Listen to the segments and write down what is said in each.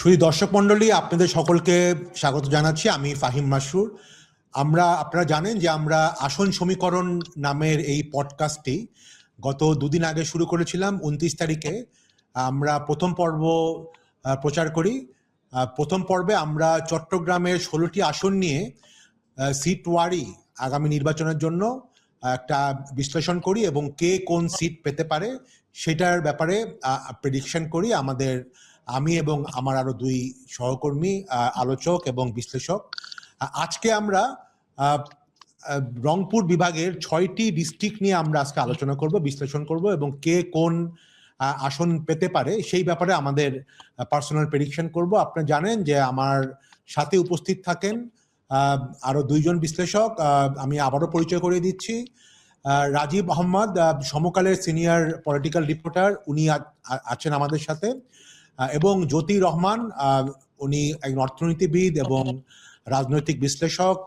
শুধু দর্শক মণ্ডলী, আপনাদের সকলকে স্বাগত জানাচ্ছি। আমি ফাহিম মাসরুর। আপনারা জানেন যে আমরা আসন সমীকরণ নামের এই পডকাস্টটি গত দুদিন আগে শুরু করেছিলাম। 29 তারিখে আমরা প্রথম পর্ব প্রচার করি। প্রথম পর্বে আমরা চট্টগ্রামের 16টি আসন নিয়ে সিট ওয়ারি আগামী নির্বাচনের জন্য একটা বিশ্লেষণ করি এবং কে কোন সিট পেতে পারে সেটার ব্যাপারে প্রেডিকশন করি। আমি এবং আমার আরো দুই সহকর্মী আলোচক এবং বিশ্লেষক। আজকে আমরা রংপুর বিভাগের 6টি ডিস্ট্রিক্ট নিয়ে আমরা আজকে আলোচনা করব, বিশ্লেষণ করব এবং কে কোন আসন পেতে পারে সেই ব্যাপারে আমাদের পার্সোনাল প্রেডিকশন করব। আপনারা জানেন যে আমার সাথে উপস্থিত থাকেন আরো দুইজন বিশ্লেষক। আমি আবারও পরিচয় করিয়ে দিচ্ছি। রাজীব আহমদ, সমকালের সিনিয়র পলিটিক্যাল রিপোর্টার, উনি আছেন আমাদের সাথে, এবং জ্যোতি রহমান, উনি একজন অর্থনীতিবিদ এবং রাজনৈতিক বিশ্লেষক,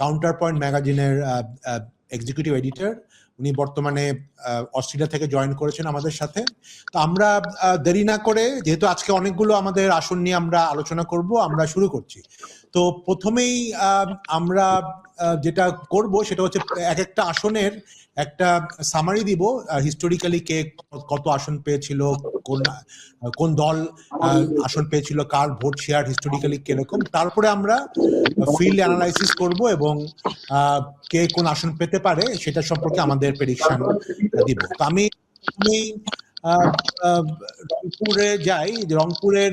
কাউন্টার পয়েন্ট ম্যাগাজিনের এক্সিকিউটিভ এডিটর। উনি বর্তমানে অস্ট্রেলিয়া থেকে জয়েন করেছেন আমাদের সাথে। তো আমরা দেরি না করে, যেহেতু আজকে অনেকগুলো আমাদের আসন নিয়ে আমরা আলোচনা করব, আমরা শুরু করছি। তো প্রথমেই আমরা যেটা করব সেটা হচ্ছে এক একটা আসনের একটা সামারি দিব, হিস্টোরিক্যালি কে কত আসন পেয়েছিল, কোন দল আসন পেয়েছিল, কার ভোট শেয়ার হিস্টোরিক্যালি কিরকম। তারপরে আমরা ফিল্ড অ্যানালাইসিস করব এবং কে কোন আসন পেতে পারে সেটা সম্পর্কে আমাদের প্রেডিকশন দিব। তো আমি রংপুরে যাই। রংপুরের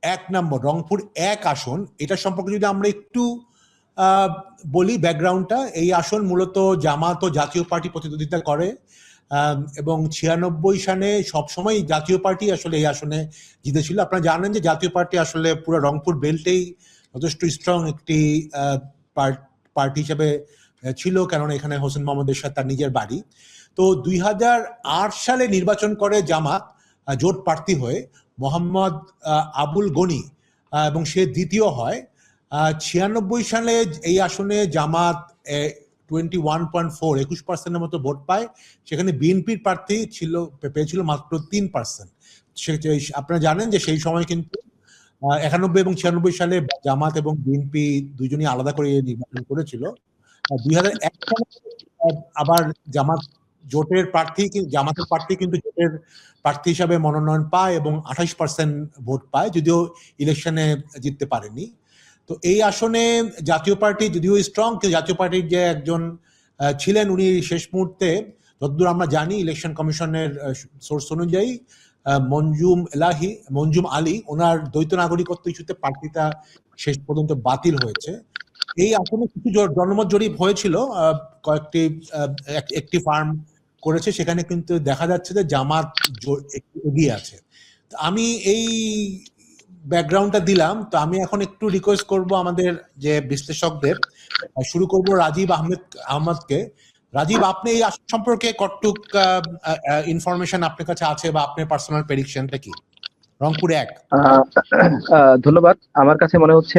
1 নম্বর, রংপুর 1 আসন, এটা সম্পর্কে যদি আমরা একটু বলি ব্যাকগ্রাউন্ডটা। এই আসন মূলত জামাত ও জাতীয় পার্টি প্রতিদ্বন্দ্বিতা করে এবং 96 সালে সবসময় জাতীয় পার্টি আসলে এই আসনে জিতেছিল। আপনারা জানেন যে জাতীয় পার্টি আসলে পুরো রংপুর বেল্টেই যথেষ্ট স্ট্রং একটি পার্টি হিসেবে ছিল, কারণ এখানে হোসেন মোহাম্মদ এরশাদ তার নিজের বাড়ি। তো 2008 সালে নির্বাচন করে জামাত জোট প্রার্থী হয়ে মোহাম্মদ আবুল গনি, এবং সে দ্বিতীয় হয়। 96 সালে এই আসনে জামাত 21.4% মতো ভোট পায়। সেখানে বিএনপির প্রার্থী পেয়েছিল মাত্র 3%। আপনারা জানেন যে সেই সময় কিন্তু 91 এবং 96 সালে জামাত এবং বিএনপি দুজনই আলাদা করে নির্বাচন করেছিল। 2001 সালে আবার জামাতের প্রার্থী কিন্তু জোটের প্রার্থী হিসাবে মনোনয়ন পায় এবং 28% ভোট পায়, যদিও ইলেকশনে জিততে পারেনি। তো এই আসনে জাতীয় পার্টি যদিও স্ট্রং, কিন্তু জাতীয় পার্টির যে একজন ছিলেন উনি শেষ মুহূর্তে, যতদূর আমরা জানি ইলেকশন কমিশনের সোর্স অনুযায়ী, মঞ্জুম আলী, ওনার দ্বৈত নাগরিকত্ব ইস্যুতে প্রার্থীতা শেষ পর্যন্ত বাতিল হয়েছে। এই আসনে কিছু জনমত জরিপ হয়েছিল, একটি ফার্ম করেছে, সেখানে কিন্তু দেখা যাচ্ছে যে জামাত এগিয়ে আছে। আমি এই ব্যাকগ্রাউন্ডটা দিলাম। তো আমি এখন একটু রিকোয়েস্ট করব আমাদের যে বিশ্লেষকদের, শুরু করব রাজীব আহমদকে। রাজীব, আপনি এই আসন সম্পর্কে কতটুক ইনফরমেশন আপনার কাছে আছে বা আপনার পার্সোনাল প্রেডিকশনটা কি রংপুর 1? ধন্যবাদ। আমার কাছে মনে হচ্ছে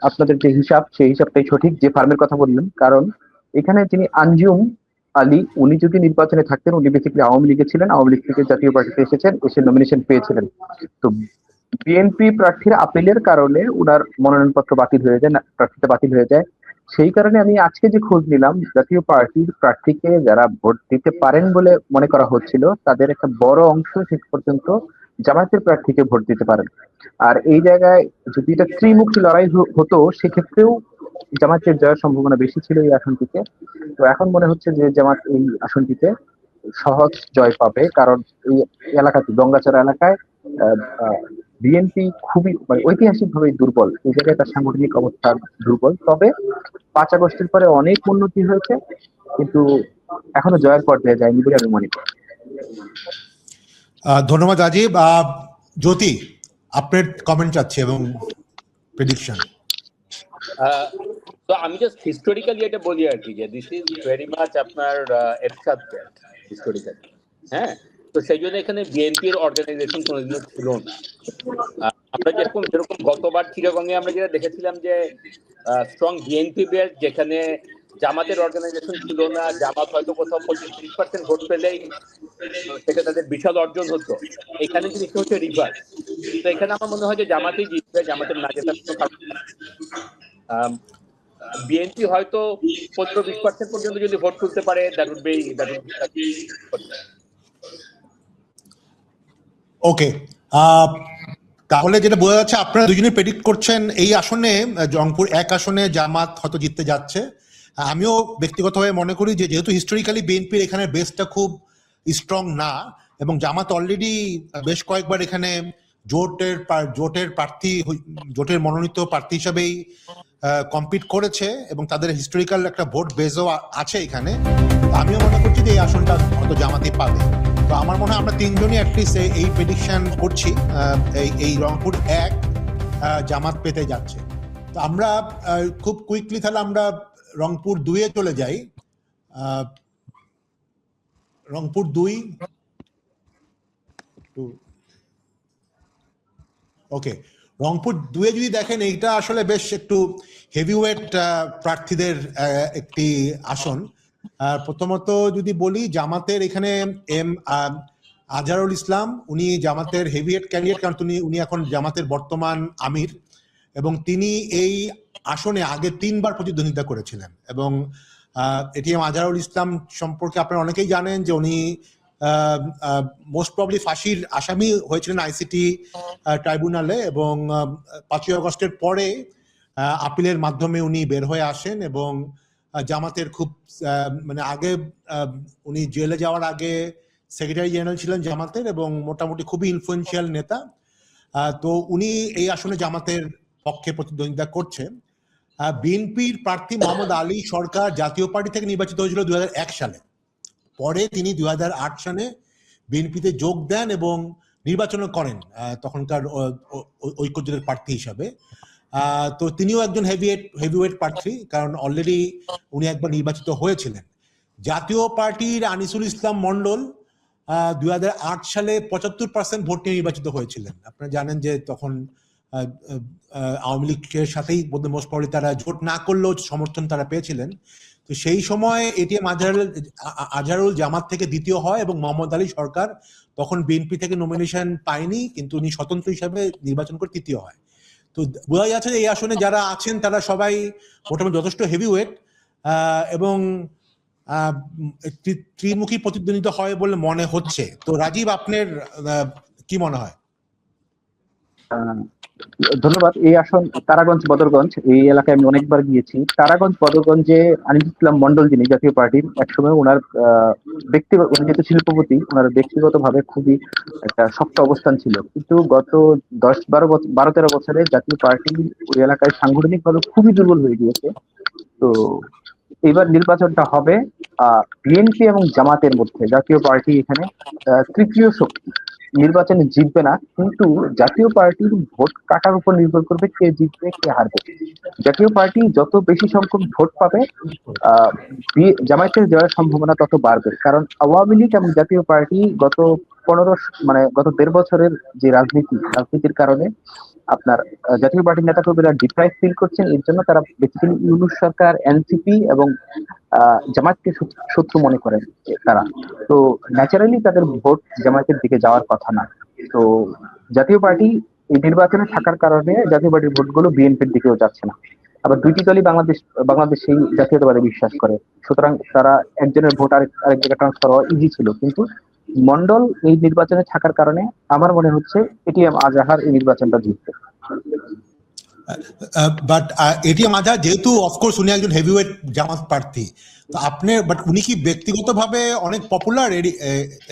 আপনাদের যে হিসাব, সেই হিসাবটাই সঠিক, যে ফার্মের কথা বললেন। কারণ এখানে যিনি আঞ্জুম আলী, উনি যদি নির্বাচনে থাকতেন, উনি বেসিক্যালি আওয়ামী লীগে ছিলেন, আওয়ামী লীগ থেকে জাতীয় পার্টিতে এসেছেন, এসে নমিনেশন পেয়েছিলেন। তো বিএনপি প্রার্থীর আপিলের কারণে উনার মনোনয়নপত্র বাতিল হয়ে যায়, প্রার্থীতা বাতিল হয়ে যায়। সেই কারণে আমি আজকে যে খোঁজ নিলাম, জাতীয় পার্টির প্রার্থীকে যারা ভোট দিতে পারেন বলে মনে করা হচ্ছিল, তাদের একটা বড় অংশ শেষ পর্যন্ত জামায়াতের প্রার্থীকে ভোট দিতে পারেন। আর এই জায়গায় যদি এটা ত্রিমুখী লড়াই হতো, সেক্ষেত্রেও জামায়াতের জয়ের সম্ভাবনা বেশি ছিল এই আসনটিতে। তো এখন মনে হচ্ছে যে জামাত এই আসনটিতে সহজ জয় পাবে, কারণ এই এলাকাতে, গঙ্গাচড়া এলাকায় বিএনপি খুবই ঐতিহাসিকভাবে দুর্বল। এই জায়গায় তার সাংগঠনিক অবস্থান দুর্বল। তবে 5 আগস্টের পরে অনেক উন্নতি হয়েছে, কিন্তু এখনো জয়ের পর্যায়ে যায়নি বলে আমি মনে করি। ধন্যবাদ রাজীব। জ্যোতি, আপনার কমেন্ট চাচ্ছি এবং প্রেডিকশন। তো আমি জাস্ট হিস্টোরিক্যালি এটা বলি আর কি, যে দিস ইজ ভেরি মাচ আপনার এরশাদ হিস্টোরিক্যালি। হ্যাঁ, তো সেই জন্য এখানে বিএনপির অর্গানাইজেশন কোনোদিনও ছিল না। আমরা যেরকম গতবার চিটাগংয়ে আমরা যেটা দেখেছিলাম যে স্ট্রং বিএনপি বেল্ট, যেখানে জামাতের অর্গানাইজেশন ছিল না, জামাত হয়তো কোথাও 25-30% ভোট পেলেই সেটা তাদের বিশাল অর্জন হতো। এখানে জিনিসটা হচ্ছে রিভার্স। তো এখানে আমার মনে হয় যে জামাতই জিতবে, জামাতের না জেতার কোনো কারণ নেই। বিএনপি হয়তো 15-20% পর্যন্ত যদি ভোট তুলতে পারে, দ্যাট উড বি ওকে, তাহলে যেটা বোঝা যাচ্ছে আপনারা দুজনেই প্রেডিক্ট করছেন এই আসনে রংপুর 1 আসনে জামাত হয়তো জিততে যাচ্ছে। আমিও ব্যক্তিগতভাবে মনে করি যে যেহেতু হিস্টোরিক্যালি বিএনপির এখানে বেসটা খুব স্ট্রং না, এবং জামাত অলরেডি বেশ কয়েকবার এখানে জোটের প্রার্থী, জোটের মনোনীত প্রার্থী হিসাবেই কম্পিট করেছে, এবং তাদের হিস্টোরিক্যাল একটা ভোট বেসও আছে এখানে। আমিও মনে করছি যে এই আসনটা হয়তো জামাতই পাবে। তো আমার মনে হয় আমরা তিনজনই অ্যাটলিস্ট এই প্রেডিকশন করছি এই রংপুর 1 জামাত পেতে যাচ্ছে। তো আমরা খুব কুইকলি তাহলে আমরা রংপুর 2-এ চলে যাই। রংপুর 2, ওকে, রংপুর 2-এ যদি দেখেন এইটা আসলে বেশ একটু হেভিওয়েট প্রার্থীদের একটি আসন। প্রথমত যদি বলি জামাতের এখানে আজহারুল ইসলাম, উনি জামাতের হেভিওয়েট ক্যান্ডিডেট, কারণ উনি এখন জামাতের বর্তমান আমির, এবং তিনি এই আসনে আগে 3বার প্রতিদ্বন্দ্বিতা করেছিলেন। এবং এটিএম আজহারুল ইসলাম সম্পর্কে আপনারা অনেকেই জানেন যে উনি মোস্ট প্রবলি ফাঁসির আসামি হয়েছিলেন আইসিটি ট্রাইব্যুনালে, এবং 5ই আগস্টের পরে আপিলের মাধ্যমে উনি বের হয়ে আসেন, এবং জামাতের খুব মানে আগে উনি জেলে যাওয়ার আগে সেক্রেটারি জেনারেল ছিলেন জামাতের, এবং মোটামুটি খুবই ইনফ্লুয়েন্সিয়াল নেতা। তো উনি এই আসনে জামাতের পক্ষে প্রতিদ্বন্দ্বিতা করছে। বিএনপির প্রার্থী মোহাম্মদ আলী সরকার জাতীয় পার্টি থেকে নির্বাচিত হয়েছিল 2001 সালে। পরে তিনি 2008 সালে বিএনপিতে যোগ দেন এবং নির্বাচনও করেন তখনকার ঐক্যজোটের প্রার্থী হিসাবে। তো তিনিও একজন হেভিওয়েট প্রার্থী, কারণ অলরেডি উনি একবার নির্বাচিত হয়েছিলেন। জাতীয় পার্টির আনিসুল ইসলাম মন্ডল 2008 সালে 75% ভোট নিয়ে নির্বাচিত হয়েছিলেন। আপনারা জানেন যে তখন আওয়ামী লীগের সাথেই মোস্ট প্রবলি তারা জোট না করলেও সমর্থন তারা পেয়েছিলেন। তো সেই সময় এটিএম আজহারুল জামাত থেকে দ্বিতীয় হয়, এবং মোহাম্মদ আলী সরকার তখন বিএনপি থেকে নমিনেশন পায়নি, কিন্তু উনি স্বতন্ত্র হিসাবে নির্বাচন করে তৃতীয় হয়। তো বোঝা যাচ্ছে যে এই আসনে যারা আছেন তারা সবাই মোটামুটি যথেষ্ট হেভিওয়েট, এবং ত্রিমুখী প্রতিদ্বন্দ্বিতা হয় বলে মনে হচ্ছে। তো রাজীব, আপনার কি মনে হয়? ধন্যবাদ। এই আসন তারাগঞ্জ বদরগঞ্জ, এই এলাকায় আমি অনেকবার গিয়েছি। তারাগঞ্জ বদরগঞ্জে আনিস ইসলাম মন্ডল, যিনি জাতীয় পার্টির, একসময় ওনার ব্যক্তিগত, উনি যেহেতু শিল্পপতি, ওনার ব্যক্তিগতভাবে খুবই একটা শক্ত অবস্থান ছিল। কিন্তু গত 12-13 বছরে জাতীয় পার্টি ওই এলাকায় সাংগঠনিকভাবে খুবই দুর্বল হয়ে গিয়েছে। তো এবার নির্বাচনটা হবে বিএনপি এবং জামাতের মধ্যে। জাতীয় পার্টি এখানে তৃতীয় শক্তি, নির্বাচনে জিতবে না, কিন্তু জাতীয় পার্টির ভোট কাটার উপর নির্ভর করবে কে জিতবে কে হারবে। জাতীয় পার্টি যত বেশি সংখ্যক ভোট পাবে জামায়াতের যাওয়ার সম্ভাবনা তত বাড়বে। কারণ আওয়ামী লীগ এবং জাতীয় পার্টি গত 1.5 বছরের যে রাজনীতির কারণে আপনার জাতীয় পার্টির নেতাকর্মীরা ডিপ্রাইভ ফিল করছেন। এর জন্য তারা বেসিক্যালি ইউনূস সরকার, এনসিপি এবং জামায়াতকে শত্রু মনে করেন তারা। তো ন্যাচারালি তাদের ভোট জামায়াতের দিকে যাওয়ার কথা না। তো জাতীয় পার্টি এই নির্বাচনে থাকার কারণে জাতীয় পার্টির ভোটগুলো বিএনপির দিকেও যাচ্ছে না। আবার দুইটি দলই বাংলাদেশ সেই জাতীয়তাবাদে বিশ্বাস করে, সুতরাং তারা একজনের ভোট আরেক জায়গায় ট্রান্সফার হওয়া ইজি ছিল। কিন্তু মন্ডল এই নির্বাচনে থাকার কারণে আমার মনে হচ্ছে এটিএম আজহার এই নির্বাচনটা জিতবে। বাট এটিএম আজহার যেহেতু অফকোর্স উনি একজন হেভিওয়েট জামাত প্রার্থী, তো আপনি বাট উনি কি ব্যক্তিগতভাবে অনেক পপুলার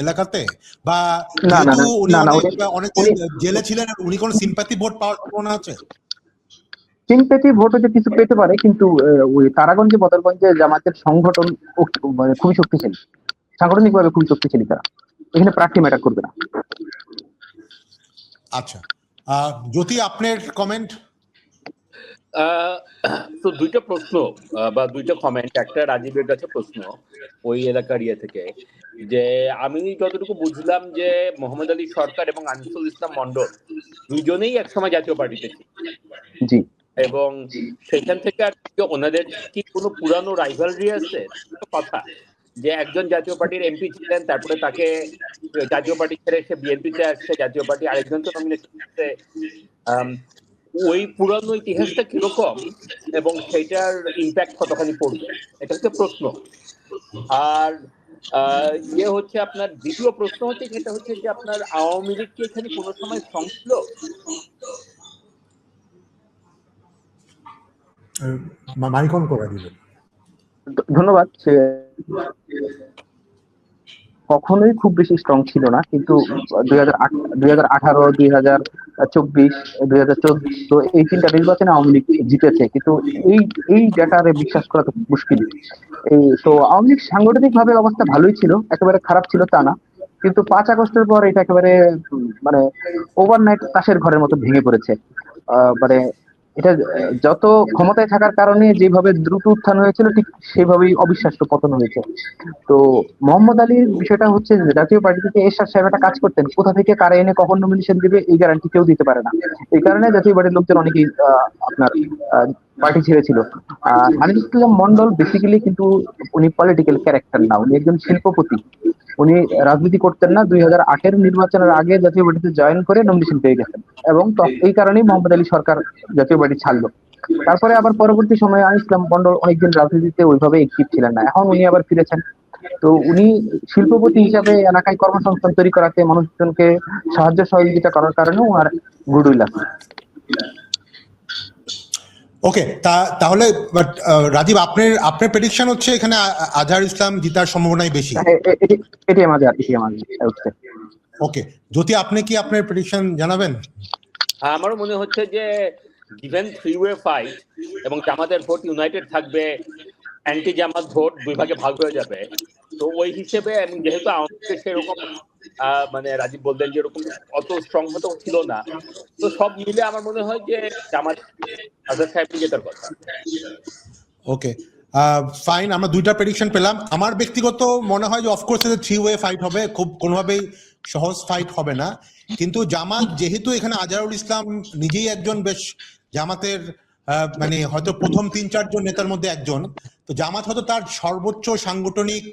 এলাকাতে, বা যেহেতু উনি অনেক জেলে ছিলেন, উনি কোন সিম্প্যাথি ভোট পাওয়ার সম্ভাবনা আছে? সিম্প্যাথি ভোট হতে কিছু পেতে পারে, কিন্তু ওই তারাগঞ্জে বদরগঞ্জে জামাতের সংগঠন খুবই শক্তিশালী, সাংগঠনিকভাবে খুবই শক্তিশালী। তারা এখানে প্রার্থী ম্যাটার করবে না। আচ্ছা, জ্যোতি, আপনার কমেন্ট? তো দুইটা প্রশ্ন বা দুইটা কমেন্ট। একটা রাজীবের কাছে প্রশ্ন ওই এলাকার থেকে, যে আমি যতটুকু বুঝলাম যে মোহাম্মদ আলী সরকার এবং আনিসুল ইসলাম মন্ডল দুইজনেই একসময় জাতীয় পার্টিতে ছিল, জি, এবং সেখান থেকে আর ওনাদের কি কোনো পুরানো রাইভালরি আছে কথা? যে একজন জাতীয় পার্টির এমপি ছিলেন, তারপরে তাকে জাতীয় পার্টি ছেড়ে সে বিএনপিতে আসছে, জাতীয় পার্টি আরেকজনকে নমিনেশন দিচ্ছে। ওই পুরানো ইতিহাসটা কিরকম এবং সেটার ইম্প্যাক্ট কতখানি পড়বে, এটা হচ্ছে প্রশ্ন। আর ইয়ে হচ্ছে আপনার দ্বিতীয় প্রশ্ন হচ্ছে, যেটা হচ্ছে যে আপনার আওয়ামী লীগ কি এখানে কোনো সময় সংছিল? মাইক অন করে দিবেন। ধন্যবাদ। সে কখনোই খুব বেশি স্ট্রং ছিল না, কিন্তু 2018, 2024, 2014 এই 3টা নির্বাচনে আওয়ামী লীগ জিতেছে, কিন্তু এই ডেটারে বিশ্বাস করা তো মুশকিল। তো আওয়ামী লীগ সাংগঠনিক ভাবে অবস্থা ভালোই ছিল, একেবারে খারাপ ছিল তা না, কিন্তু 5 আগস্টের পর এটা একেবারে মানে ওভারনাইট তাসের ঘরের মতো ভেঙে পড়েছে। মানে এটা যত ক্ষমতায় থাকার কারণে যেভাবে দ্রুত উত্থান হয়েছিল, ঠিক সেভাবেই অবিশ্বাস্য পতন হয়েছে। তো মোহাম্মদ আলীর বিষয়টা হচ্ছে যে জাতীয় পার্টি থেকে এরশাদ সাহেব একটা কাজ করতেন, কোথা থেকে কারা এনে কখন নমিনেশন দিবে এই গ্যারান্টি কেউ দিতে পারে না। এই কারণে জাতীয় পার্টির লোকজন অনেকেই আপনার পার্টি ছেড়েছিল। আনিসুল ইসলাম মন্ডল বেসিক্যালি কিন্তু উনি পলিটিক্যাল ক্যারেক্টার না, উনি একজন শিল্পপতি। উনি রাজনীতি করতেন না, 2008-এর নির্বাচনের আগে জাতীয় পার্টিতে জয়েন করে নমিনেশন পেয়ে গেছেন, এবং এই কারণেই মোহাম্মদ আলী সরকার জাতীয় পার্টি ছাড়লো। তারপরে আবার পরবর্তী সময়ে আনিস ইসলাম মন্ডল অনেকদিন রাজনীতিতে ওইভাবে অ্যাক্টিভ ছিলেন না, এখন উনি আবার ফিরেছেন। তো উনি শিল্পপতি হিসাবে এলাকায় কর্মসংস্থান তৈরি করাতে, মানুষজনকে সাহায্য সহযোগিতা করার কারণে ওনার গুডউইল আছে। ওকে, তাহলে রাজীব, আপনার প্রেডিকশন হচ্ছে এখানে আজহার ইসলাম জিতার সম্ভাবনাই বেশি? এটি আমাদের ওকে, জ্যোতি, আপনি কি আপনার প্রেডিকশন জানাবেন? আমারও মনে হচ্ছে যে গিভেন 3-way ফাইট এবং জামাতের ভোট ইউনাইটেড থাকবে, অ্যান্টি জামাত ভোট দুই ভাগে ভাগ হয়ে যাবে। তো ওই হিসেবে, এবং যেহেতু আমাদের সেরকম মানে রাজীব বললেন যে এরকম অত স্ট্রং হতে ছিল না, তো সব মিলে আমার মনে হয় যে জামাত আজহার সাহেব জেতার কথা। ওকে, ফাইন, আমরা দুইটা প্রেডিকশন পেলাম। আমার ব্যক্তিগত মনে হয় যে অফকোর্স এটা 3-way ফাইট হবে, খুব কোনোভাবেই সহজ ফাইট হবে না। কিন্তু জামাত যেহেতু এখানে আজহারুল ইসলাম নিজেই একজন বেশ জামাতের মানে হয়তো প্রথম 3-4 জন নেতার মধ্যে একজন, তো জামাত হয়তো তার সর্বোচ্চ সাংগঠনিক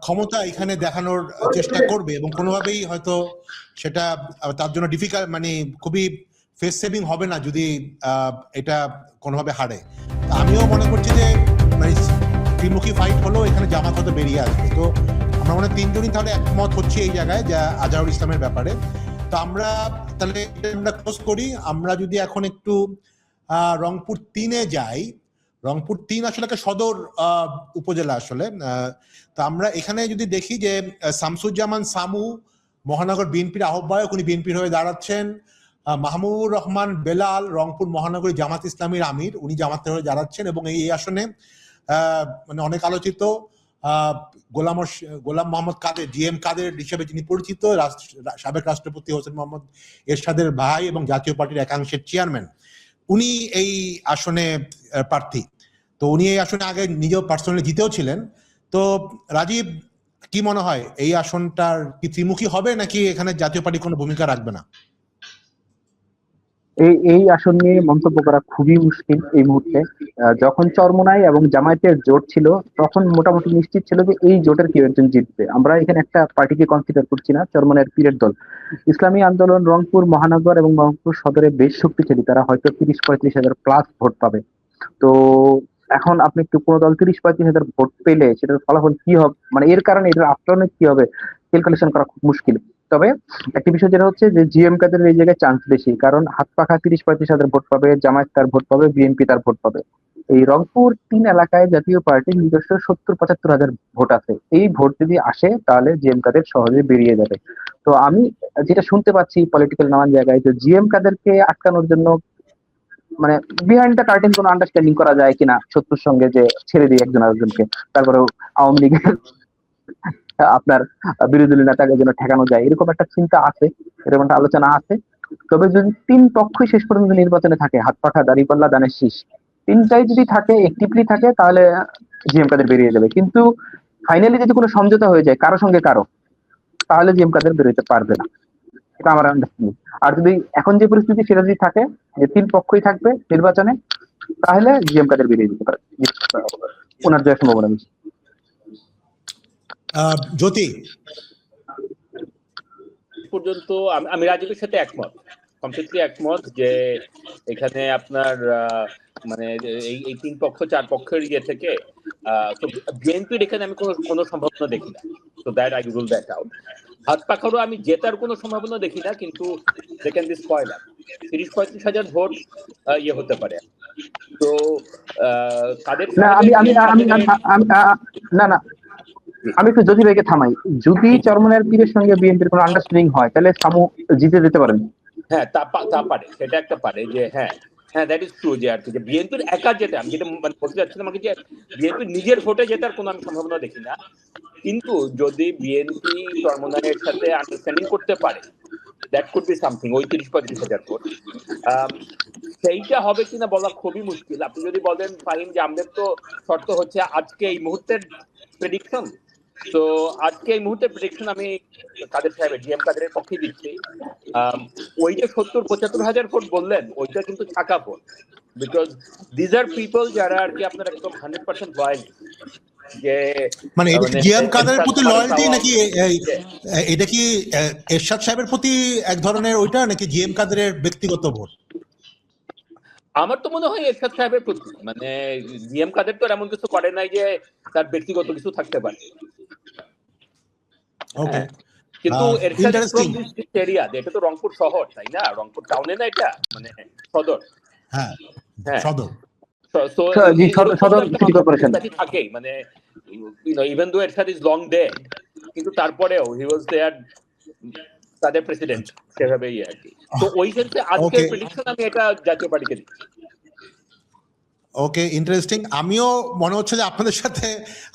ক্ষমতা এখানে দেখানোর চেষ্টা করবে, এবং কোনোভাবেই হয়তো সেটা তার জন্য ডিফিকাল্ট, মানে খুবই ফেস সেভিং হবে না যদি এটা কোনোভাবে হারে। আমিও মনে করছি যে মানে ত্রিমুখী ফাইট হলেও এখানে জামাত হয়তো বেরিয়ে আসবে। তো আমরা মনে 3জনই তাহলে একমত হচ্ছে এই জায়গায় যে আজহারুল ইসলামের ব্যাপারে। তো আমরা তাহলে আমরা ক্লোজ করি। আমরা যদি এখন একটু রংপুর 3-এ যাই, রংপুর 3 আসলে একটা সদর উপজেলা আসলে। তো আমরা এখানে যদি দেখি যে শামসুজ্জামান সামু মহানগর বিএনপির আহ্বায়ক, উনি বিএনপির হয়ে দাঁড়াচ্ছেন। মাহমুদুর রহমান বেলাল রংপুর মহানগরী জামাত ইসলামীর আমির, উনি জামাতের হয়ে দাঁড়াচ্ছেন, এবং এই আসনে মানে অনেক আলোচিত গোলাম মোহাম্মদ কাদের, জিএম কাদের হিসেবে যিনি পরিচিত, সাবেক রাষ্ট্রপতি হোসেন মোহাম্মদ এরশাদের ভাই এবং জাতীয় পার্টির একাংশের চেয়ারম্যান, উনি এই আসনে প্রার্থী। তো উনি এই আসনে আগে নিজেও পার্সোনালি জিতেও ছিলেন। তো রাজীব, কি মনে হয় এই আসনটার কি ত্রিমুখী হবে, নাকি এখানে জাতীয় পার্টি কোনো ভূমিকা রাখবে না? এই আসন নিয়ে মন্তব্য করা খুবই মুশকিল এই মুহূর্তে। যখন চরমোনাই এবং জামায়াতের জোট ছিল, তখন মোটামুটি নিশ্চিত ছিল যে এই জোটের কেউ একজন জিতবে। আমরা এখানে একটা পার্টিকে কনসিডার করছি না, চরমোনাইয়ের পীরের দল ইসলামী আন্দোলন রংপুর মহানগর এবং রংপুর সদরে বেশ শক্তিশালী, তারা হয়তো 30-35 হাজার প্লাস ভোট পাবে। তো এখন আপনি একটু কোনো দল 30-35 হাজার ভোট পেলে সেটার ফলাফল কি হবে, মানে এর কারণে এটার আফটারনে কি হবে ক্যালকুলেশন করা খুব মুশকিল। তবে একটা বিষয় যেটা হচ্ছে যে জিএম কাদের এই জায়গায় চান্স বেশি, কারণ হাত পাখা 30-35 হাজার ভোট পাবে, জামায়াত তার ভোট পাবে, বিএনপি তার ভোট পাবে। এই রংপুর 3 এলাকায় জাতীয় পার্টির নিজস্ব 70-75 হাজার ভোট আছে। এই ভোট যদি আসে তাহলে জিএম কাদের সহজে বেরিয়ে যাবে। তো আমি যেটা শুনতে পাচ্ছি পলিটিক্যাল নানান জায়গায়, যে জিএম কাদেরকে আটকানোর জন্য মানে বিহাইন্ড দ্য কার্টেন কোনো আন্ডারস্ট্যান্ডিং করা যায় কিনা শত্রুর সঙ্গে, যে ছেড়ে দিই একজন আরেকজনকে, তারপরে আওয়ামী লীগের আপনার বিরোধী নেতাকে যেন ঠেকানো যায়, এরকম একটা চিন্তা আছে, এরকম একটা আলোচনা আছে। তবে যদি 3 পক্ষই শেষ পর্যন্ত নির্বাচনে থাকে, হাত পাখা দাঁড়িপাল্লা দানের শীষ, 3টাই যদি থাকে, অ্যাক্টিভলি থাকে, তাহলে জিএম কাদের বেরিয়ে যাবে। কিন্তু ফাইনালি যদি কোনো সমঝোতা হয়ে যায় কারো সঙ্গে কারো, তাহলে জিএম কাদের বেরোতে পারবে না, এটা আমার আন্ডারস্ট্যান্ডিং। আর যদি এখন যে পরিস্থিতি সেটা যদি থাকে যে 3 পক্ষই থাকবে নির্বাচনে, তাহলে জিএম কাদের বেরিয়ে যেতে পারে, ওনার জয়ের সম্ভাবনা বেশি। জ্যোতি, পর্যন্ত আমি রাজীবের সাথে একমত, কমপ্লিটলি একমত যে এখানে আপনার মানে এই তিন পক্ষ চার পক্ষের ইয়ে থেকে তো বিএনপির এখানে আমি কোনো সম্ভাবনা দেখি না। তো that I rule that out. হাত পাখারও আমি জেতার কোনো সম্ভাবনা দেখি না, কিন্তু দে ক্যান বি স্পয়লার। 30-35 হাজার ভোট ইয়ে হতে পারে। তো কাদের না আমি একটু জ্যোতি ভাইকে থামাই। যদি চরমনাইয়ের পীরের সঙ্গে বিএনপির কোনো আন্ডারস্ট্যান্ডিং হয় তাহলে সামু জিতে যেতে পারেন। হ্যাঁ, তা পারে, সেটা একটা পারে যে হ্যাঁ দ্যাট ইজ ট্রু, যে আর কি যে বিএনপির একা যেটা আমি যেটা মানে বলতে চাচ্ছিলাম আমাকে, যে বিএনপির নিজের ভোটে জেতার কোনো আমি সম্ভাবনা দেখি না। কিন্তু যদি বিএনপি চরমনাইয়ের সাথে আন্ডারস্ট্যান্ডিং করতে পারে, দ্যাট কুড বি সামথিং, ওই 30-35 হাজার ভোট। সেইটা হবে কিনা বলা খুবই মুশকিল। আপনি যদি বলেন ফাহিম যে আমাদের তো শর্ত হচ্ছে আজকে এই মুহূর্তের প্রেডিকশন, তো আজকে এই মুহূর্তের প্রেডিকশন আমি কাদের সাহেবের জিএম কাদেরের পক্ষে দিচ্ছি। ওই যে 70-75 হাজার ভোট বললেন, ওইটা কিন্তু ছাকা vote, because these are people যারা আর কি আপনার একদম 100% লয়াল। যে মানে এটা জিএম কাদেরের প্রতি লয়ালটি নাকি এটা কি এরশাদ সাহেবের প্রতি এক ধরনের ওইটা, নাকি জিএম কাদেরের ব্যক্তিগত ভোট? আমার তো মনে হয় এরশাদ সাহেবের প্রতি, মানে জিএম কাদের তো এমন কিছু করে নাই যে তার ব্যক্তিগত কিছু থাকতে পারে। ওকে, কিন্তু এরশাদের এরিয়া, এটা তো রংপুর শহর, তাই না? রংপুর টাউনে না এটা, মানে সদর। হ্যাঁ সদর, সদর সিটি কর্পোরেশন থাকেই, মানে even though Ershad is long dead, কিন্তু তারপরেও হি ওয়াজ দেয়ার, তাদের প্রেসিডেন্ট সেভাবেই আর কি। তো ওই ক্ষেত্রে আজকের প্রেডিকশন আমি এটা জাতীয় পার্টিকে দিচ্ছি। ওকে, ইন্টারেস্টিং। আমিও মনে হচ্ছে যে আপনাদের সাথে,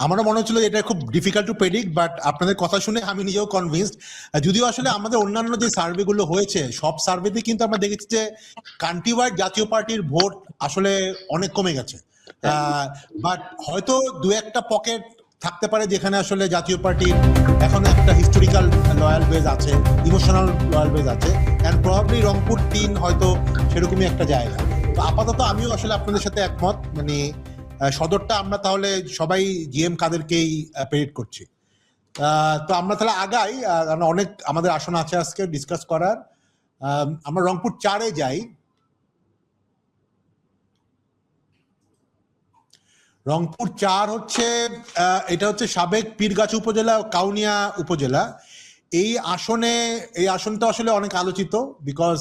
আমারও মনে হচ্ছিল এটা খুব ডিফিকাল্ট টু প্রেডিক্ট, বাট আপনাদের কথা শুনে আমি নিজেও কনভিন্সড। যদিও আসলে আমাদের অন্যান্য যে সার্ভেগুলো হয়েছে সব সার্ভেতে কিন্তু আমরা দেখেছি যে কান্ট্রি ওয়াইড জাতীয় পার্টির ভোট আসলে অনেক কমে গেছে। বাট হয়তো দু একটা পকেট থাকতে পারে যেখানে আসলে জাতীয় পার্টির এখনো একটা হিস্টোরিক্যাল লয়াল বেজ আছে, ইমোশনাল লয়াল বেজ আছে, অ্যান্ড প্রবাবলি রংপুর 3 হয়তো সেরকমই একটা জায়গা। তো আপাতত আমিও আসলে আপনাদের সাথে একমত, মানে সদরটা আমরা তাহলে সবাই জিএম কাদেরকেই প্রেডিক্ট করছি। তো আমরা তাহলে আগাই, অনেক আমাদের আসন আছে আজকে ডিসকাস করার। আমরা রংপুর 4-এ যাই। রংপুর 4 হচ্ছে এটা হচ্ছে সাবেক পীরগাছা উপজেলা, কাউনিয়া উপজেলা। এই আসনটা আসলে অনেক আলোচিত, বিকজ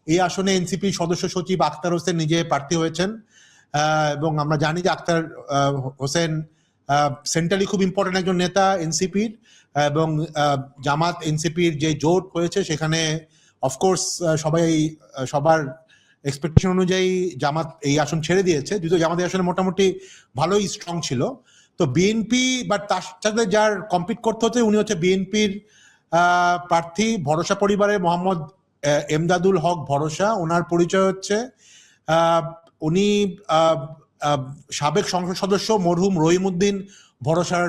এই আসনে এনসিপি সদস্য সচিব আখতার হোসেন নিজে প্রার্থী হয়েছেন, এবং আমরা জানি যে আখতার হোসেন সেন্ট্রালি খুব ইম্পর্টেন্ট একজন নেতা এনসিপির, এবং জামাত এনসিপির যে জোট হয়েছে সেখানে অফকোর্স সবার এক্সপেকটেশন অনুযায়ী জামাত এই আসন ছেড়ে দিয়েছে, যদিও জামাত এই আসনে মোটামুটি ভালোই স্ট্রং ছিল। তো বিএনপি, বাট তার সাথে যার কম্পিট করতে হচ্ছে উনি হচ্ছে বিএনপির প্রার্থী ভরসা পরিবারের মোহাম্মদ এমদাদুল হক ভরসা। ওনার পরিচয় হচ্ছে উনি সাবেক সংসদ সদস্য মরহুম রহিমউদ্দিন ভরসার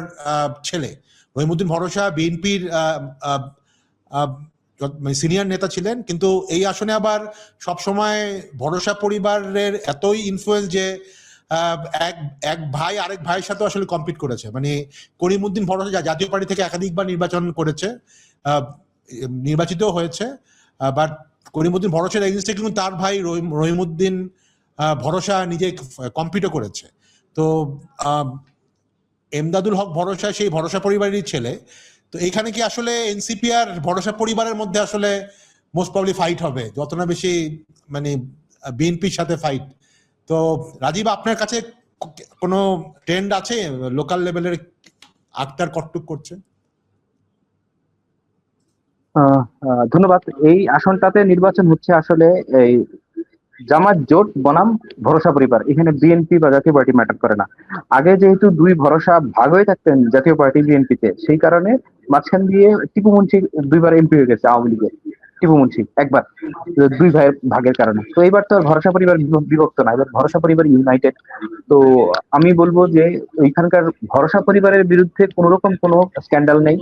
ছেলে। রহিমউদ্দিন ভরসা বিএনপির সিনিয়র নেতা ছিলেন, কিন্তু এই আসনে আবার সবসময় ভরসা পরিবারের এতই ইনফ্লুয়েন্স যে এক ভাই আরেক ভাইয়ের সাথে আসলে কম্পিট করেছে। মানে করিমউদ্দিন ভরসা জাতীয় পার্টি থেকে একাধিকবার নির্বাচন করেছে, নির্বাচিত হয়েছে, বাট করিমউদ্দিন ভরসার এগেইনস্টে কিন্তু তার ভাই রহিমউদ্দিন ভরসা নিজে কম্পিটও করেছে। তো এমদাদুল হক ভরসা সেই ভরসা পরিবারেরই ছেলে। তো এখানে কি আসলে এনসিপি আর ভরসা পরিবারের মধ্যে আসলে মোস্ট প্রবলি ফাইট হবে, যত না বেশি মানে বিএনপির সাথে ফাইট। তো রাজীব, আপনার কাছে কোনো ট্রেন্ড আছে লোকাল লেভেলের আক্তার কটটুক করছে? ধন্যবাদ। এই আসনটাতে নির্বাচন হচ্ছে আসলে এই জামাত জোট বনাম ভরসা পরিবার। এখানে বিএনপি বা জাতীয় পার্টি ম্যাটার করে না। আগে যেহেতু দুই ভরসা ভাগ হয়ে থাকতেন জাতীয় পার্টি বিএনপিতে, সেই কারণে মাঝখান দিয়ে টিপু মুন্সি 2বার এমপি হয়ে গেছে আওয়ামী লীগের। টিপু মুন্সি একবার, 2 ভাইয়ের ভাগের কারণে। তো এইবার তো ভরসা পরিবার বিভক্ত না, এবার ভরসা পরিবার ইউনাইটেড। তো আমি বলবো যে ওইখানকার ভরসা পরিবারের বিরুদ্ধে কোন রকম কোনো স্ক্যান্ডাল নেই,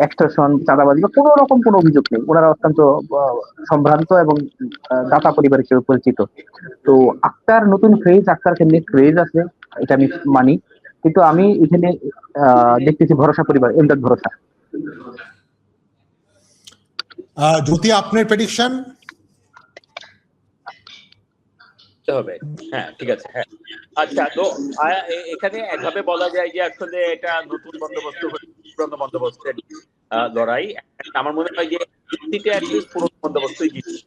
এক্সটর্শন, চাঁদাবাজি বা কোনো রকম কোনো অভিযোগ নেই। ওনারা অত্যন্ত সম্ভ্রান্ত এবং দাতা পরিবার হিসেবে পরিচিত। তো আক্তার নতুন ফ্রেজ, আক্তারকে নিয়ে ক্রেজ আছে, এটা আমি মানি। কিন্তু আমি এখানে দেখতেছি ভরসা পরিবার, এমদাদ ভরসা। জ্যোতি, আপনার প্রেডিকশন? হবে, হ্যাঁ ঠিক আছে, হ্যাঁ আচ্ছা। তো এখানে একভাবে বলা যায় যে আসলে এটা নতুন বন্দোবস্ত পুরনো বন্দোবস্তের লড়াই। আমার মনে হয় যে পুরনো বন্দোবস্তই জিতবে।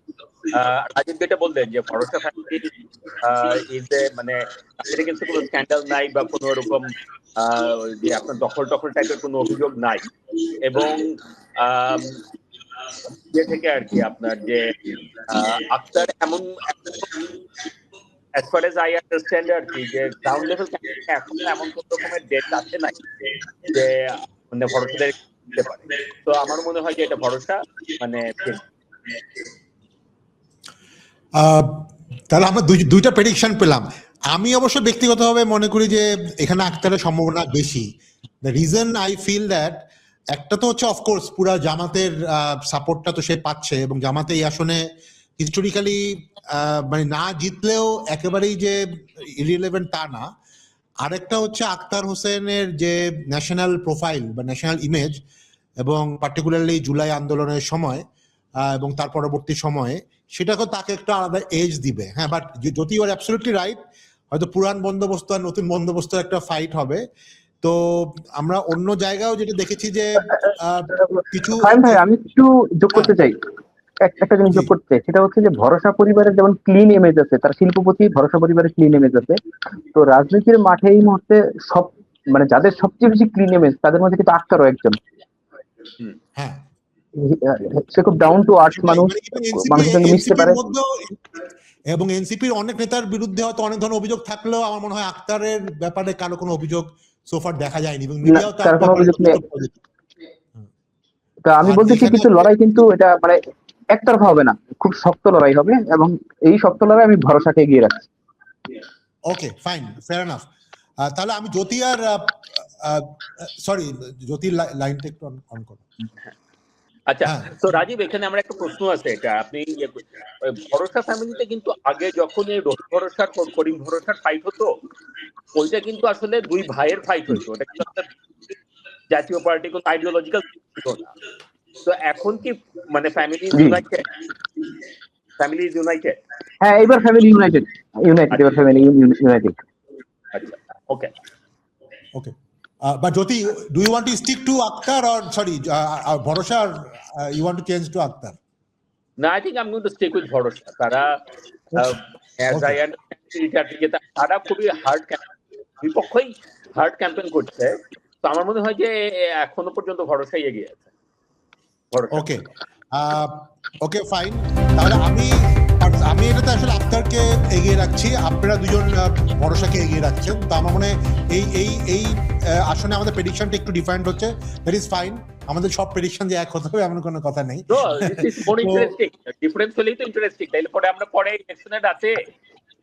রাজীব যেটা বললেন যে ভরসা ফ্যামিলি মানে তাদের কাছে কোনো স্ক্যান্ডাল নাই বা কোনো রকম যে আপনার দখল টাইপের কোনো অভিযোগ নাই, এবং যে থেকে আর কি আপনার যে আক্তার এমন as far as I understand আর কি যে গ্রাউন্ড লেভেল এখন এমন কোন রকমের ডেট আছে না যে মানে ভরসা দিতে পারে। তো আমার মনে হয় যে এটা ভরসা মানে তাহলে আমরা দুইটা প্রেডিকশন পেলাম। আমি অবশ্য ব্যক্তিগতভাবে মনে করি যে এখানে আক্তারের সম্ভাবনা বেশি। The reason I feel that, একটা তো হচ্ছে অফকোর্স পুরা জামাতের সাপোর্টটা তো সে পাচ্ছে, এবং জামাতে এই আসনে হিস্টোরিক্যালি মানে না জিতলেও একেবারেই যে ইরিলেভেন্ট তা না। আরেকটা হচ্ছে আক্তার হোসেনের যে ন্যাশনাল প্রোফাইল বা ন্যাশনাল ইমেজ, এবং পার্টিকুলারলি জুলাই আন্দোলনের সময় এবং তার পরবর্তী সময়ে, সেটাকে তাকে একটা আলাদা এজ দিবে। হ্যাঁ, বাট যদি ইউ আর অ্যাবসলিউটলি রাইট, হয়তো পুরান বন্দোবস্ত আর নতুন বন্দোবস্ত একটা ফাইট হবে। তো আমরা অন্য জায়গায়ও যেটা দেখেছি যে কিছু ভাই আমি একটু যোগ করতে চাই, একটা জিনিস যোগ করতে চাই, সেটা হচ্ছে যে ভরসা পরিবারের যেমন ক্লিন ইমেজ আছে, তার শিল্পপতি ভরসা পরিবারের ক্লিন ইমেজ আছে, তো রাজনীতির মাঠে এই মুহূর্তে সব মানে যাদের সবচেয়ে বেশি ক্লিন ইমেজ তাদের মধ্যে কিন্তু আক্তারও একজন। হ্যাঁ, সে খুব ডাউন টু আর্থ মানুষ, মানুষের সঙ্গে মিশতে পারে। এবং এনসিপির অনেক নেতার বিরুদ্ধে হয়তো অনেক ধরনের অভিযোগ থাকলেও আমার মনে হয় আক্তারের ব্যাপারে কারো কোনো অভিযোগ সোফার দেখা যায়নি, এবং মিডিয়াও তার কোনো অভিযোগ নেই। তা আমি বলতেছি কিন্তু লড়াই কিন্তু এটা মানে একতরফা হবে না, খুব শক্ত লড়াই হবে, এবং এই শক্ত লড়াই আমি ভরসাকে এগিয়ে রাখছি। ওকে, ফাইন, ফেয়ার এনাফ। তাহলে আমি জ্যোতি আর সরি জ্যোতির লাইনটা একটু অন করো। আচ্ছা, তো রাজীব এখানে আমার একটা প্রশ্ন আছে, এটা আপনি ভরসা ফ্যামিলিতে কিন্তু আগে যখন এই রহিম ভরসার করিম ভরসার ফাইট হতো, ওইটা কিন্তু আসলে দুই ভাইয়ের ফাইট হতো, ওটা কিন্তু জাতীয় পার্টি কোন আইডিওলজিক্যাল ছিল না। তো এখন কি মানে ফ্যামিলি ইউনাইটেড? হ্যাঁ, এবার ফ্যামিলি ইউনাইটেড, এবার ফ্যামিলি ইউনাইটেড। আচ্ছা, ওকে but Jyoti, do you want to stick to Akhtar or sorry Bharosha, or you want to change to Akhtar? No, I think I'm going to stick with Bharosha. তারা as I understand তারা খুবই বিপক্ষই hard campaign করছে। তো আমার মনে হয় যে এখনো পর্যন্ত ভরসাই এগিয়ে আছে। ওকে, ওকে ফাইন। তাহলে আমি এটাতে আসলে আক্তারকে এগিয়ে রাখছি, আপনারা দুজন ভরসাকে এগিয়ে রাখছেন। তো আমার মনে হয় এই আসলে আমাদের প্রেডিকশনটা একটু ডিফারেন্ট হচ্ছে, দ্যাট ইজ ফাইন। আমাদের সব প্রেডিকশন যে এক হতে হবে এমন কোনো কথা নেই। ডিফারেন্স হলেই তো ইন্টারেস্টিং, তাইলে পরে আমরা পরে ইলেকশনের রাতে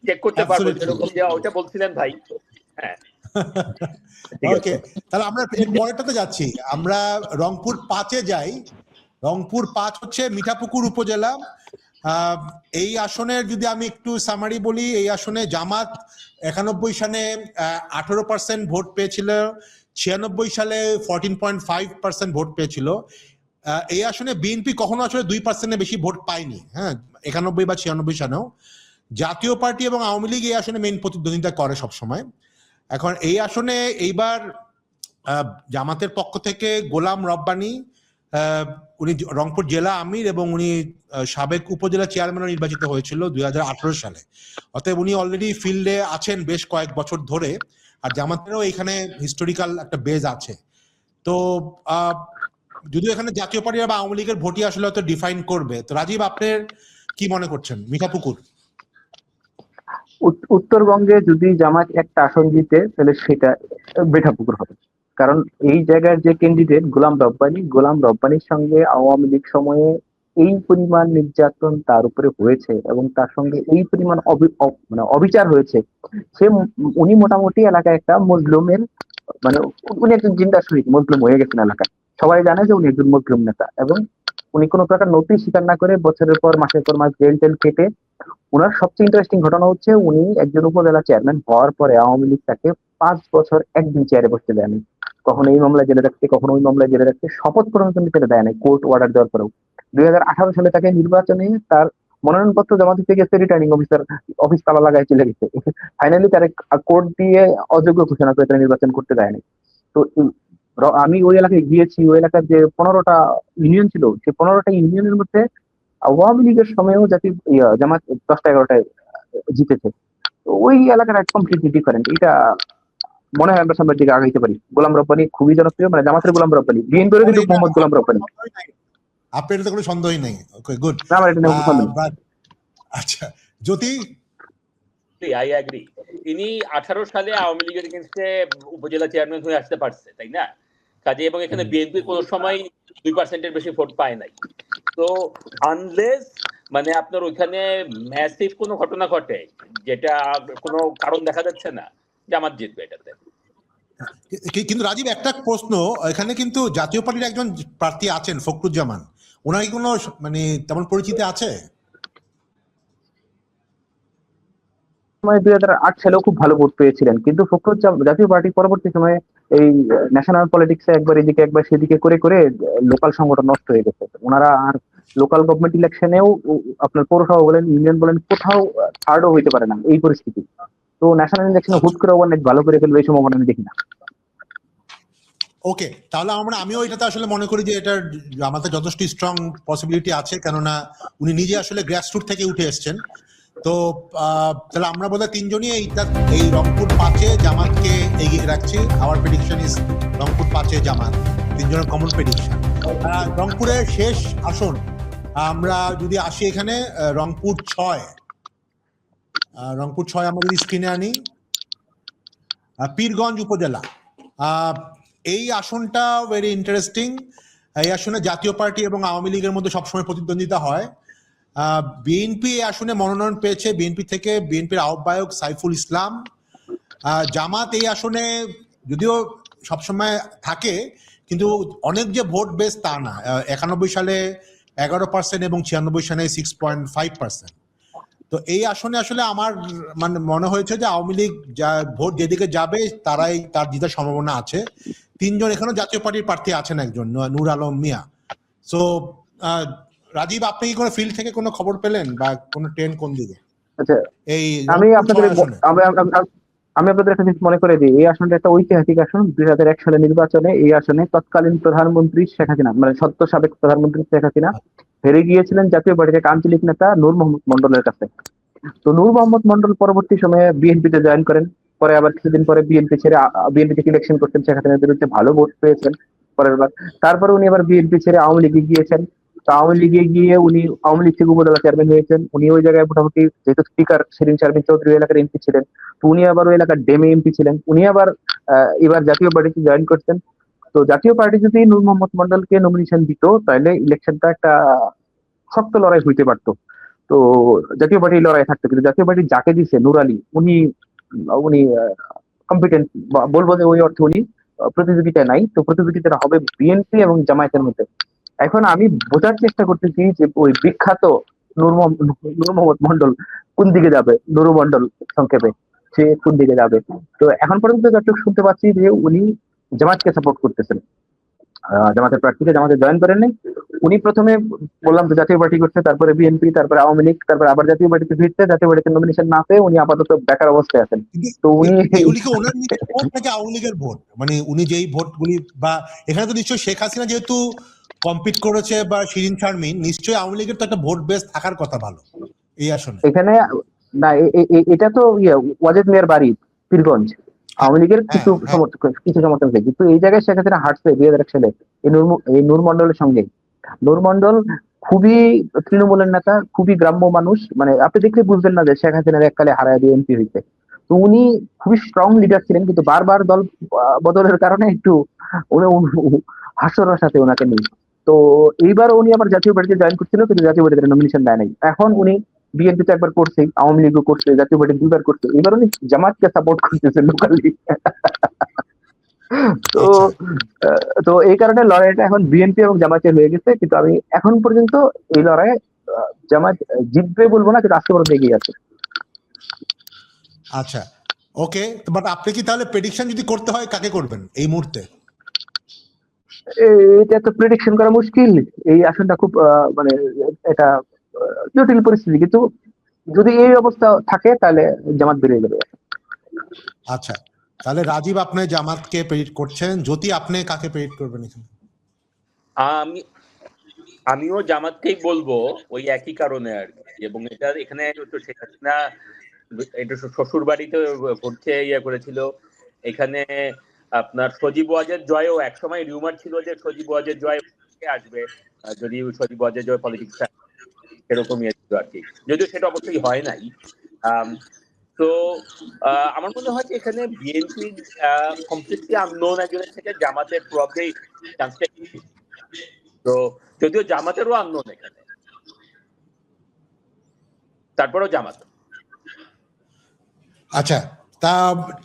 চেক করতে পারবো যেরকম যে ওটা বলছিলেন ভাই। হ্যাঁ, ওকে, তাহলে আমরা পরেরটাতে যাচ্ছি। আমরা রংপুর 5-এ যাই। রংপুর 5 হচ্ছে মিঠাপুকুর উপজেলা। এই আসনের যদি আমি একটু সামারি বলি, এই আসনে জামাত 91 সালে 18% ভোট পেয়েছিল, 96 সালে 14.5% ভোট পেয়েছিল। এই আসনে বিএনপি কখনো আসলে 2%-এর বেশি ভোট পায়নি। হ্যাঁ, 91 বা 96 সালেও। জাতীয় পার্টি এবং আওয়ামী লীগ এই আসনে মেইন প্রতিদ্বন্দ্বিতা করে সবসময়। এখন এই আসনে এইবার জামাতের পক্ষ থেকে গোলাম রব্বানী, উনি রংপুর জেলা আমির এবং উনি সাবেক উপজেলা চেয়ারম্যানও নির্বাচিত হয়েছিল 2018 সালে। অতএব উনি অলরেডি ফিল্ডে আছেন বেশ কয়েক বছর ধরে, আর জামাতেরও এখানে হিস্টোরিক্যাল একটা বেজ আছে। তো যদিও এখানে জাতীয় পার্টি বা আওয়ামী লীগের ভোটই আসলে হয়তো ডিফাইন করবে। তো রাজীব, আপনার কি মনে করছেন মিঠাপুকুর? উত্তরবঙ্গে যদি জামাত একটা আসন জিতে তাহলে সেটা মিঠাপুকুর হবে, কারণ এই জায়গার যে ক্যান্ডিডেট গোলাম রব্বানির সঙ্গে আওয়ামী লীগ সময়ে এই পরিমাণ নির্যাতন তার উপরে হয়েছে এবং তার সঙ্গে এই পরিমাণ মানে অবিচার হয়েছে, উনি মোটামুটি এলাকায় একটা মজলুমের মানে উনি একজন জিন্দা শহীদ, মজলুম হয়ে গেছেন এলাকায়। সবাই জানে যে উনি একজন মজলুম নেতা, এবং উনি কোনো প্রকার নথি স্বীকার না করে বছরের পর মাসের পর মাস জেল টেল কেটে, ওনার সবচেয়ে ইন্টারেস্টিং ঘটনা হচ্ছে উনি একজন উপজেলা চেয়ারম্যান হওয়ার পরে আওয়ামী লীগ তাকে 5 বছর একদিন চেয়ারে বসতে দেয়নি, কখনো এই মামলায় জেলে রাখতে, কখনো ওই মামলায় জেলে রাখতে, শপথ পর্যন্ত নিতে দেয় নাই কোর্ট অর্ডার দেওয়ার পরেও। 2018 সালে তাকে নির্বাচনে তার মনোনয়নপত্র জমা দিতে গেছে, রিটার্নিং অফিসার অফিস তালা লাগায় চলে গেছে। ফাইনালি তার কোর্ট দিয়ে অযোগ্য ঘোষণা করে তারা নির্বাচন করতে দেয়নি। তো আমি ওই এলাকায় গিয়েছি, ওই এলাকার যে 15টা ইউনিয়ন ছিল, সেই 15টা ইউনিয়নের মধ্যে আওয়ামী লীগের সময়ও জামাত 10টা 11টায় জিতেছে। তো ওই এলাকাটা কমপ্লিটলি ডিফারেন্ট। এটা মনে হয় আমরা সামনের দিকে আগাইতে পারি। গোলাম রব্বানী খুবই জনপ্রিয়, মানে জামাতের গোলাম রব্বানী, বিএনপির কিন্তু মোহাম্মদ গোলাম রব্বানী। আপনার এটাতে কোনো সন্দেহই নেই। ওকে, গুড। না, আমার এটা নিয়ে কোনো সন্দেহ নেই। আচ্ছা, জ্যোতি? I agree. ইনি 18 সালে আওয়ামী লীগের এগেইনস্টে উপজেলা চেয়ারম্যান হয়ে আসতে পারছে, তাই না? কাজে এবং এখানে বিএনপি কোনো সময় 2% বেশি ভোট পায় নাই। তো আনলেস মানে আপনার ওইখানে ম্যাসিভ কোনো ঘটনা ঘটে, যেটা কোনো কারণ দেখা যাচ্ছে না, জামাত জিতবে এটাতে। কিন্তু রাজীব, একটা প্রশ্ন, এখানে কিন্তু জাতীয় পার্টির একজন প্রার্থী আছেন, ফখরুজ্জামান, ওনার কি কোনো মানে তেমন পরিচিতি আছে? 2008 সালেও খুব ভালো ভোট পেয়েছিলেন, কিন্তু ফখরুজ্জামান জাতীয় পার্টি পরবর্তী সময়ে এই ন্যাশনাল পলিটিক্সে একবার এদিকে একবার সেদিকে করে করে লোকাল সংগঠন নষ্ট হয়ে গেছে। ওনারা আর লোকাল গভর্নমেন্ট ইলেকশনেও আপনার পৌরসভা বলেন, ইউনিয়ন বলেন, কোথাও থার্ডও হইতে পারে না এই পরিস্থিতি। তো ন্যাশনাল ইলেকশনে হুট করে অনেক ভালো করে ফেলবে এই সম্ভাবনা আমি দেখি না। ওকে, তাহলে আমিও এটাতে আসলে মনে করি যে এটার আমাদের যথেষ্ট স্ট্রং পসিবিলিটি আছে, কেননা উনি নিজে আসলে গ্রাসরুট থেকে উঠে এসছেন। তো তাহলে আমরা বোধহয় তিনজনই এই রংপুর 5-এ জামাতকে এগিয়ে রাখছি। আওয়ার প্রেডিকশন ইজ রংপুর 5-এ জামাত, তিনজনের কমন প্রেডিকশন। রংপুরের শেষ আসন আমরা যদি আসি এখানে, রংপুর 6 আমরা যদি স্ক্রিনে আনি, পীরগঞ্জ উপজেলা। এই আসনটা ভেরি ইন্টারেস্টিং। এই আসনে জাতীয় পার্টি এবং আওয়ামী লীগের মধ্যে সবসময় প্রতিদ্বন্দ্বিতা হয়। বিএনপি এই আসনে মনোনয়ন পেয়েছে, বিএনপি থেকে বিএনপির আহ্বায়ক সাইফুল ইসলাম। জামাত এই আসনে যদিও সবসময় থাকে, কিন্তু অনেক যে ভোট বেস তা না। 91 সালে 11% এবং 96 সালে 6.5%। তো এই আসনে আসলে আমার মানে মনে হয়েছে যে আওয়ামী লীগ ভোট যেদিকে যাবে তারাই তার জিতার সম্ভাবনা আছে। তিনজন এখানেও জাতীয় পার্টির প্রার্থী আছেন, একজন নূর আলম মিয়া। সো রাজীব, আপনি কি কোনো ফিল্ড থেকে কোনো খবর পেলেন বা কোনো ট্রেন্ড কোন দিকে? আচ্ছা, এই আমি আপনাদের একটা জিনিস মনে করে দিই, এই আসনটা একটা ঐতিহাসিক আসন। 2001 সালে নির্বাচনে এই আসনে তৎকালীন প্রধানমন্ত্রী শেখ হাসিনা, মানে সদ্য সাবেক প্রধানমন্ত্রী শেখ হাসিনা হেরে গিয়েছিলেন জাতীয় পার্টির এক আঞ্চলিক নেতা নূর মোহাম্মদ মন্ডলের কাছে। তো নূর মোহাম্মদ মন্ডল পরবর্তী সময়ে বিএনপিতে জয়েন করেন, পরে আবার কিছুদিন পরে বিএনপি ছেড়ে বিএনপি থেকে ইলেকশন করতেন, শেখ হাসিনার বিরুদ্ধে ভালো ভোট পেয়েছেন পরের বার। তারপরে উনি আবার বিএনপি ছেড়ে আওয়ামী লীগে গিয়েছেন। তো আওয়ামী লীগে গিয়ে উনি আওয়ামী লীগ থেকে উপজেলা চেয়ারম্যান হয়েছেন। উনি ওই জায়গায় মোটামুটি, যেহেতু স্পিকার শিরিন শারমিন চৌধুরী এলাকার এমপি ছিলেন, তো উনি আবার ওই এলাকার ডেমে এমপি ছিলেন। উনি আবার এবার জাতীয় পার্টিতে জয়েন করছেন। তো জাতীয় পার্টি যদি নূর মোহাম্মদ মন্ডলকে নমিনেশন দিত, তাহলে ইলেকশনটা একটা শক্ত লড়াই হইতে পারতো। তো জাতীয় পার্টি লড়াই থাকতো, কিন্তু জাতীয় পার্টি যাকে দিচ্ছে নূর আলী, উনি উনি কম্পিটেন্ট, বলবো যে ওই অর্থে উনি প্রতিযোগিতায় নাই। তো প্রতিযোগিতাটা হবে বিএনপি এবং জামায়াতের মধ্যে। এখন আমি বোঝার চেষ্টা করতেছি যে ওই বিখ্যাত নূর মোহাম্মদ মন্ডল কোন দিকে যাবে, নুরু মন্ডল সংক্ষেপে, সে কোন দিকে যাবে। তো এখন পর্যন্ত যতটুকু শুনতে পাচ্ছি যে উনি জামাতকে সাপোর্ট করতেছেন, জামাতের প্রার্থীকে জামাতে জয়েন করেননি। উনি প্রথমে বললাম তো জাতীয় পার্টি করছে, তারপরে বিএনপি, তারপরে আওয়ামী লীগ, তারপরে আবার জাতীয় পার্টিতে ফিরতে, জাতীয় পার্টিতে নমিনেশন না পেয়ে উনি আপাতত বেকার অবস্থায় আছেন। তো উনি এগুলি কি ওনার নিজের ভোট নাকি আওয়ামী লীগের ভোট? মানে উনি যেই ভোটগুলি, বা এখানে তো নিশ্চয়ই শেখ হাসিনা যেহেতু কম্পিট করেছে বা শিরিন শারমিন, নিশ্চয়ই আওয়ামী লীগের তো একটা ভোট বেস থাকার কথা ভালো এই আসনে। এখানে না, এটা তো ওয়াজেদ মিয়ার বাড়ি পীরগঞ্জ, আওয়ামী লীগের কিছু সমর্থক, কিন্তু এই জায়গায় শেখ হাসিনা হাঁটছে 2001 সালে এই নূর মন্ডলের সঙ্গে। নূর মন্ডল খুবই তৃণমূলের নেতা, খুবই গ্রাম্য মানুষ, মানে আপনি দেখলে বুঝবেন না যে শেখ হাসিনার এককালে হারায় দিয়ে এমপি হয়েছে। তো উনি খুবই স্ট্রং লিডার ছিলেন, কিন্তু বারবার দল বদলের কারণে একটু হাস্যরস সাথে ওনাকে নেই। তো এইবার উনি আবার জাতীয় পার্টিতে জয়েন করছিল, কিন্তু জাতীয় পার্টিতে নমিনেশন দেয় নাই। এখন উনি বিএনপি তো একবার করছে, আওয়ামী লীগও করছে, জাতীয় পার্টি দুইবার করছে, এবার উনি জামাতকে সাপোর্ট করতেছেন লোকালি। তো তো এই কারণে লড়াইটা এখন বিএনপি এবং জামাতের হয়ে গেছে। কিন্তু আমি এখন পর্যন্ত এই লড়াইয়ে জামাত জিতবে বলবো না, কিন্তু আজকে পর্যন্ত এগিয়ে আছে। আচ্ছা, ওকে, বাট আপনি কি তাহলে প্রেডিকশন যদি করতে হয় কাকে করবেন এই মুহূর্তে? এটা তো প্রেডিকশন করা মুশকিল। এই আসনটা খুব মানে এটা জটিল পরিস্থিতি, কিন্তু যদি এই অবস্থা থাকে তাহলে জামাত বেরিয়ে যাবে। আচ্ছা, তাহলে রাজীব আপনি জামাতকে প্রেডিক্ট করছেন, জ্যোতি আপনি কাকে প্রেডিক্ট করবেন এখানে? আমিও জামাতকেই বলবো, ওই একই কারণে আর কি। এবং এটা এখানে তো শেখ হাসিনা এটা শ্বশুর বাড়িতে ঘুরতে করেছিল। এখানে আপনার সজীব ওয়াজেদ জয়ও একসময় রিউমার ছিল যে সজীব ওয়াজেদ জয় আসবে, যদি সজীব ওয়াজেদ জয় পলিটিক্স এরকমই ছিল আর কি, যদিও সেটা অবশ্যই হয় নাই। তো আমার মনে হয় যে এখানে বিএনপি কমপ্লিটলি আননোন একজনের থেকে জামাতের প্রবলেম চান্সটা, তো যদিও জামাতেরও আননোন এখানে, তারপরেও জামাত। আচ্ছা, তা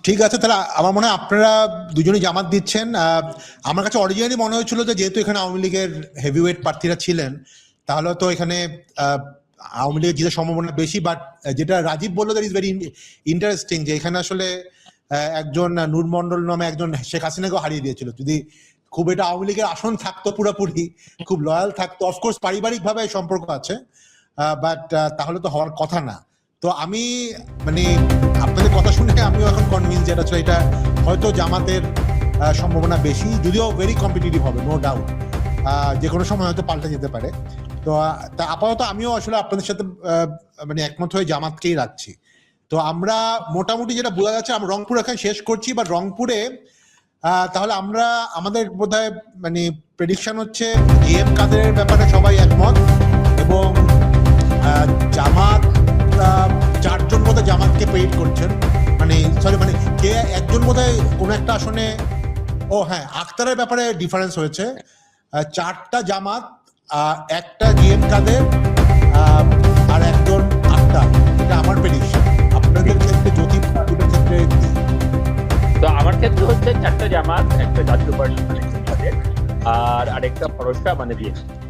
ঠিক আছে, তাহলে আমার মনে হয় আপনারা দুজনেই জামাত দিচ্ছেন। আমার কাছে অরিজিনালি মনে হয়েছিল যে যেহেতু এখানে আওয়ামী লীগের হেভিওয়েট প্রার্থীরা ছিলেন তাহলে তো এখানে আওয়ামী লীগের জিতার সম্ভাবনা বেশি, বাট যেটা রাজীব বললো দ্যাট ইজ ভেরি ইন্টারেস্টিং যে এখানে আসলে একজন নূর মন্ডল নামে একজন শেখ হাসিনাকেও হারিয়ে দিয়েছিল। যদি খুব এটা আওয়ামী লীগের আসন থাকতো পুরোপুরি খুব লয়াল থাকতো, অফকোর্স পারিবারিক ভাবে সম্পর্ক আছে, বাট তাহলে তো হওয়ার কথা না। তো আমি মানে আপনাদের কথা শুনে আমিও এখন কনভিন্স যেটা ছিল এটা হয়তো জামাতের সম্ভাবনা বেশি, যদিও ভেরি কম্পিটিটিভ হবে নো ডাউট, যে কোনো সময় হয়তো পাল্টে যেতে পারে। তো আপাতত আমিও আসলে আপনাদের সাথে মানে একমত হয়ে জামাতকেই রাখছি। তো আমরা মোটামুটি যেটা বোঝা যাচ্ছে, আমরা রংপুর এখানে শেষ করছি, বা রংপুরে তাহলে আমরা আমাদের বোধহয় মানে প্রেডিকশন হচ্ছে এম কাদেরের ব্যাপারে সবাই একমত, এবং জামাত 4 জন বোধহয় জামাতকে প্রেডিক্ট করছেন, মানে সরি মানে কে একজন বোধহয় কোন একটা আসনে, ও হ্যাঁ আখতারের ব্যাপারে ডিফারেন্স হয়েছে, 4টা জামাত, 1টা জিএম কাদের আর 1জন আখতার, এটা আমার প্রেডিকশন। আপনাদের ক্ষেত্রে জ্যোতি ক্ষেত্রে তো আমার ক্ষেত্রে হচ্ছে 4টা জামাত, একটা জাতীয় পার্টি আর আরেকটা ভরসা মানে বিএনপি।